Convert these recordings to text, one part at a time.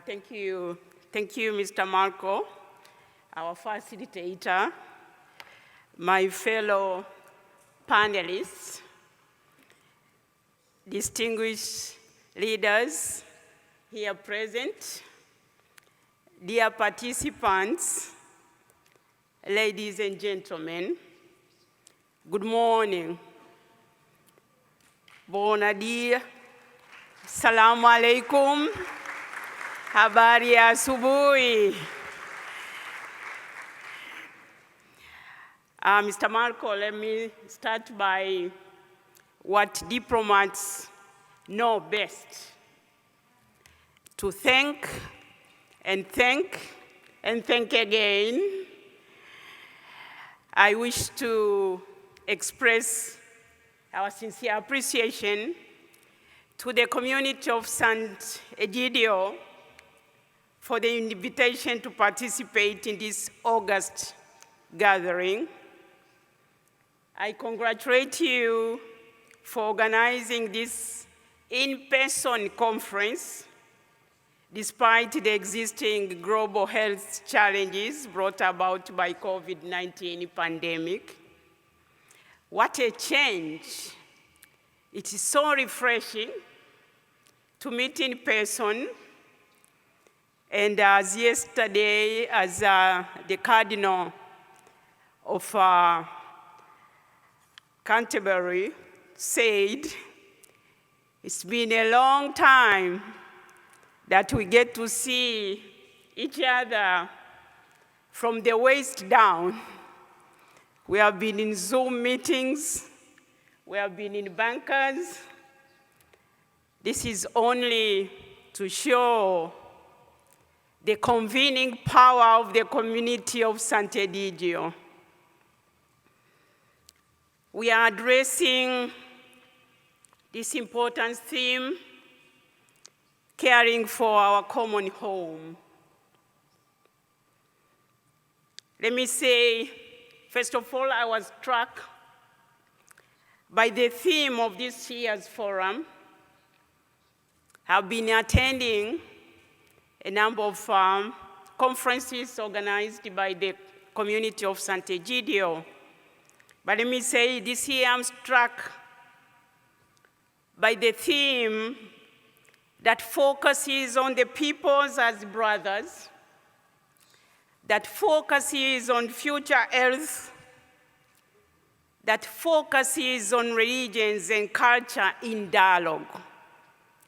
Thank you, Mr. Marco, our facilitator, my fellow panelists, distinguished leaders here present, dear participants, ladies and gentlemen, good morning. Bona dia, salamu alaikum, habari ya asubuhi. Mr. Marco, let me start by what diplomats know best. To thank and thank and thank again. I wish to express our sincere appreciation to the community of Sant'Egidio for the invitation to participate in this August gathering. I congratulate you for organizing this in-person conference despite the existing global health challenges brought about by COVID-19 pandemic. What a change. It is so refreshing to meet in person. And as yesterday, as the Cardinal of Canterbury said, it's been a long time that we get to see each other from the waist down. We have been in Zoom meetings, we have been in bunkers. This is only to show the convening power of the community of Sant'Egidio. We are addressing this important theme, caring for our common home. Let me say, first of all, I was struck by the theme of this year's forum. I've been attending a number of conferences organized by the community of Sant'Egidio. But let me say, this year I'm struck by the theme that focuses on the peoples as brothers, that focuses on future health, that focuses on religions and culture in dialogue.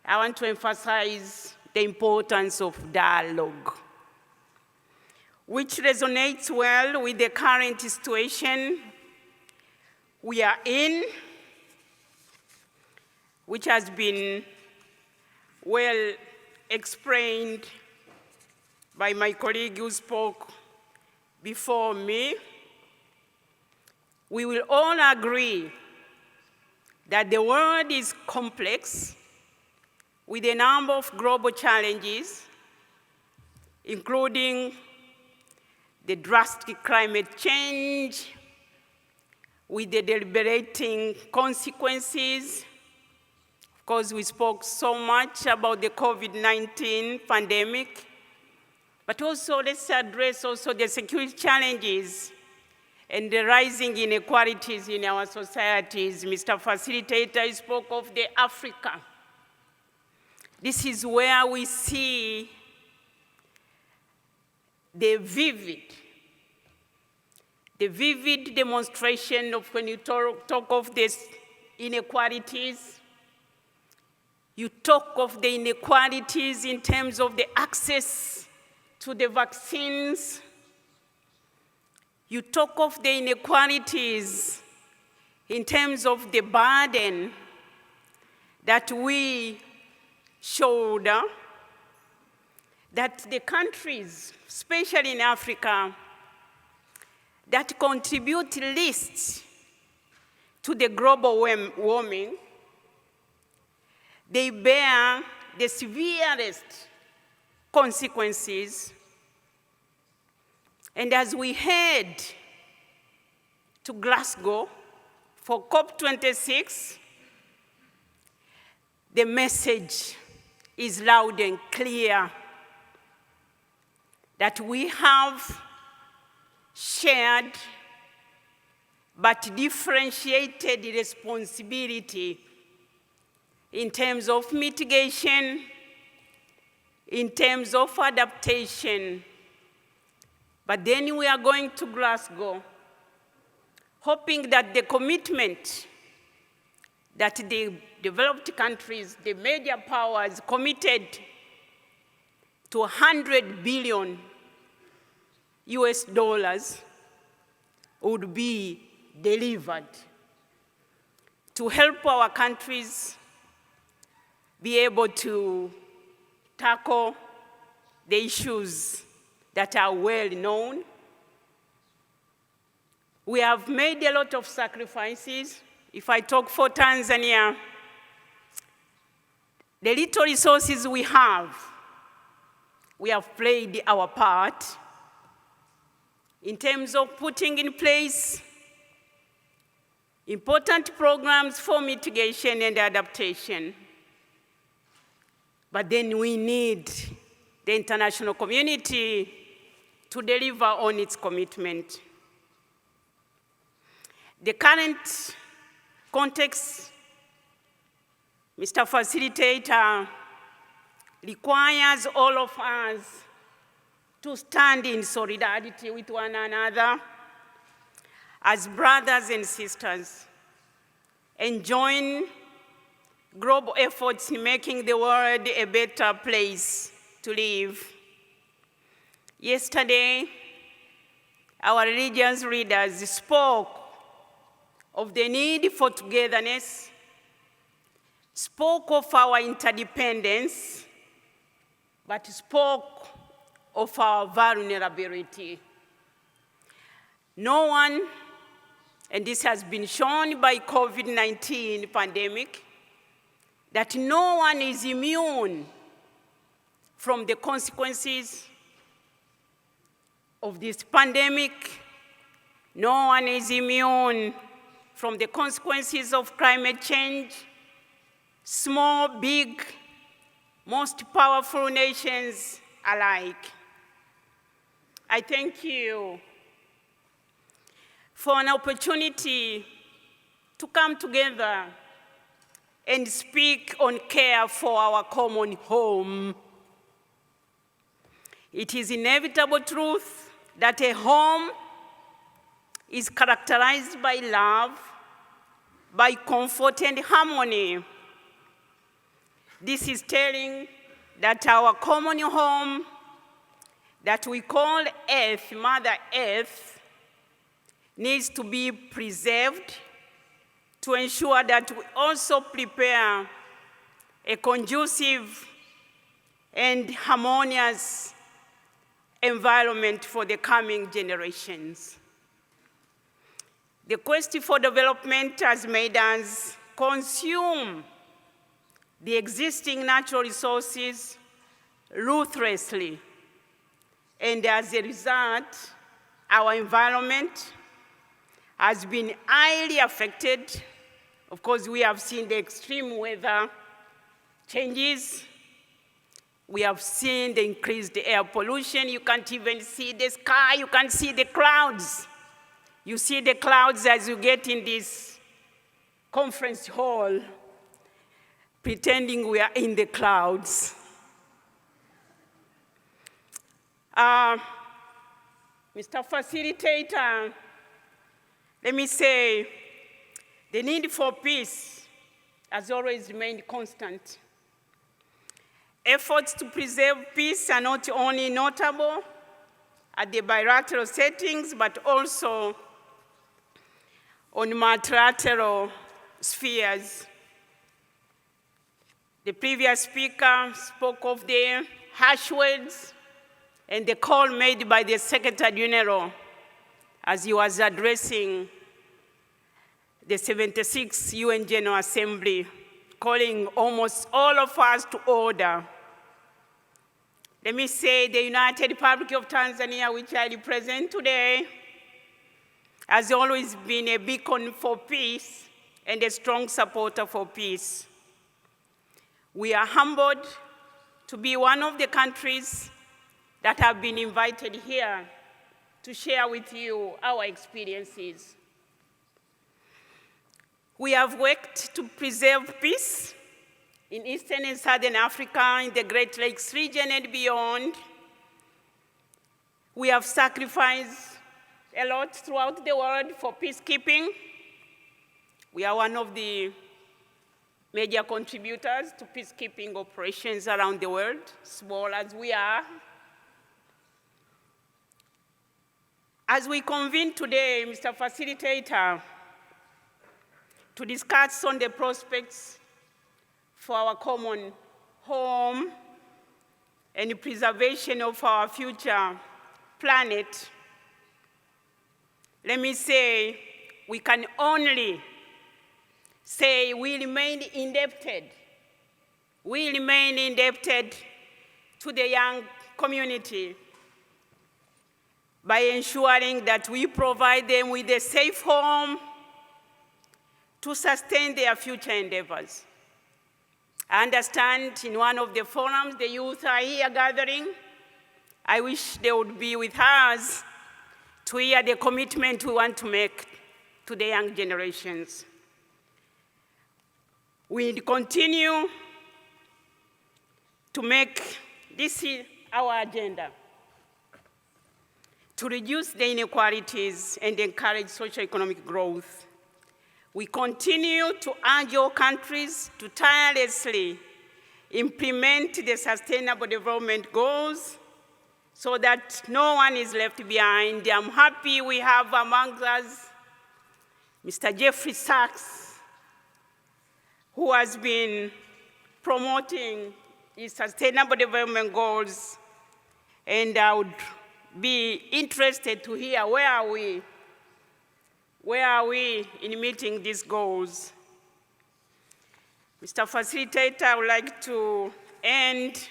I want to emphasize the importance of dialogue, which resonates well with the current situation we are in, which has been well explained by my colleague who spoke before me. We will all agree that the world is complex with a number of global challenges, including the drastic climate change with the debilitating consequences. Of course, we spoke so much about the COVID-19 pandemic, but also let's address also the security challenges and the rising inequalities in our societies. Mr. Facilitator spoke of the Africa. This is where we see the vivid demonstration of when you talk of these inequalities. You talk of the inequalities in terms of the access to the vaccines. You talk of the inequalities in terms of the burden that we shoulder, that the countries, especially in Africa, that contribute least to the global warming, they bear the severest consequences. And as we head to Glasgow for COP26, the message is loud and clear. that we have shared but differentiated responsibility in terms of mitigation, in terms of adaptation. But then we are going to Glasgow, hoping that the commitment that the developed countries, the major powers, committed to 100 billion US dollars would be delivered to help our countries be able to tackle the issues that are well known. We have made a lot of sacrifices. If I talk for Tanzania, the little resources we have played our part in terms of putting in place important programs for mitigation and adaptation. But then we need the international community to deliver on its commitment. The current context, Mr. Facilitator, requires all of us to stand in solidarity with one another as brothers and sisters and join global efforts in making the world a better place to live. Yesterday, our religious leaders spoke of the need for togetherness, spoke of our interdependence, but spoke of our vulnerability. No one, and this has been shown by COVID-19 pandemic, that no one is immune from the consequences of this pandemic. No one is immune from the consequences of climate change. Small, big, most powerful nations alike. I thank you for an opportunity to come together and speak on care for our common home. It is inevitable truth that a home is characterized by love, by comfort and harmony. This is telling that our common home that we call Earth, Mother Earth, needs to be preserved to ensure that we also prepare a conducive and harmonious environment for the coming generations. The quest for development has made us consume the existing natural resources ruthlessly. And as a result, our environment has been highly affected. Of course, we have seen the extreme weather changes. We have seen the increased air pollution. You can't even see the sky. You can't see the clouds. You see the clouds as you get in this conference hall, pretending we are in the clouds. Mr. Facilitator, let me say, the need for peace has always remained constant. Efforts to preserve peace are not only notable at the bilateral settings, but also on multilateral spheres. The previous speaker spoke of the harsh words and the call made by the Secretary General as he was addressing the 76th UN General Assembly, calling almost all of us to order. Let me say the United Republic of Tanzania, which I represent today, has always been a beacon for peace and a strong supporter for peace. We are humbled to be one of the countries that have been invited here to share with you our experiences. We have worked to preserve peace in Eastern and Southern Africa, in the Great Lakes region and beyond. We have sacrificed a lot throughout the world for peacekeeping. We are one of the major contributors to peacekeeping operations around the world, small as we are. As we convene today, Mr. Facilitator, to discuss on the prospects for our common home and the preservation of our future planet, let me say, we can only say we remain indebted. We remain indebted to the young community by ensuring that we provide them with a safe home to sustain their future endeavors. I understand in one of the forums the youth are here gathering. I wish they would be with us to hear the commitment we want to make to the young generations. We continue to make this our agenda, to reduce the inequalities and encourage socio-economic growth. We continue to urge all countries to tirelessly implement the Sustainable Development Goals so that no one is left behind. I'm happy we have among us Mr. Jeffrey Sachs, who has been promoting the Sustainable Development Goals, and I would be interested to hear where are we in meeting these goals. Mr. Facilitator, I would like to end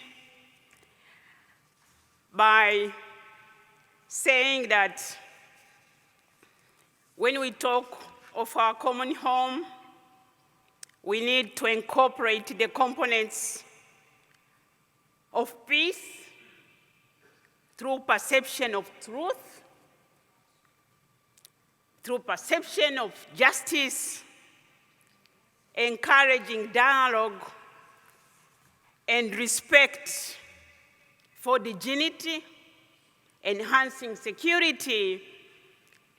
by saying that when we talk of our common home, we need to incorporate the components of peace through perception of truth, through perception of justice, encouraging dialogue and respect for dignity, enhancing security,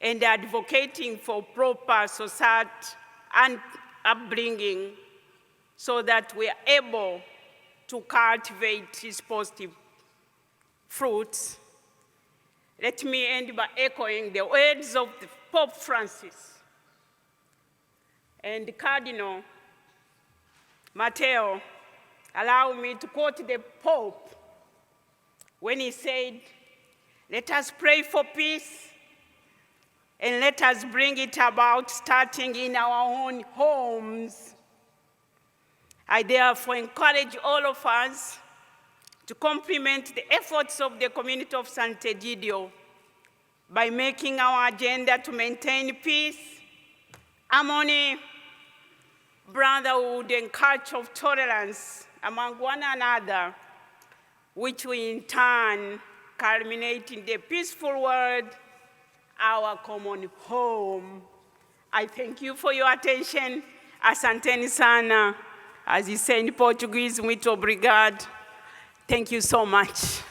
and advocating for proper society and upbringing so that we are able to cultivate these positive fruits. Let me end by echoing the words of Pope Francis and Cardinal Matteo. Allow me to quote the Pope when he said, "Let us pray for peace and let us bring it about starting in our own homes." I therefore encourage all of us to complement the efforts of the community of Sant'Egidio by making our agenda to maintain peace, harmony, brotherhood, and culture of tolerance among one another, which will in turn culminate in the peaceful world, our common home. I thank you for your attention. Asanteni sana. As you say in Portuguese, muito obrigado. Thank you so much.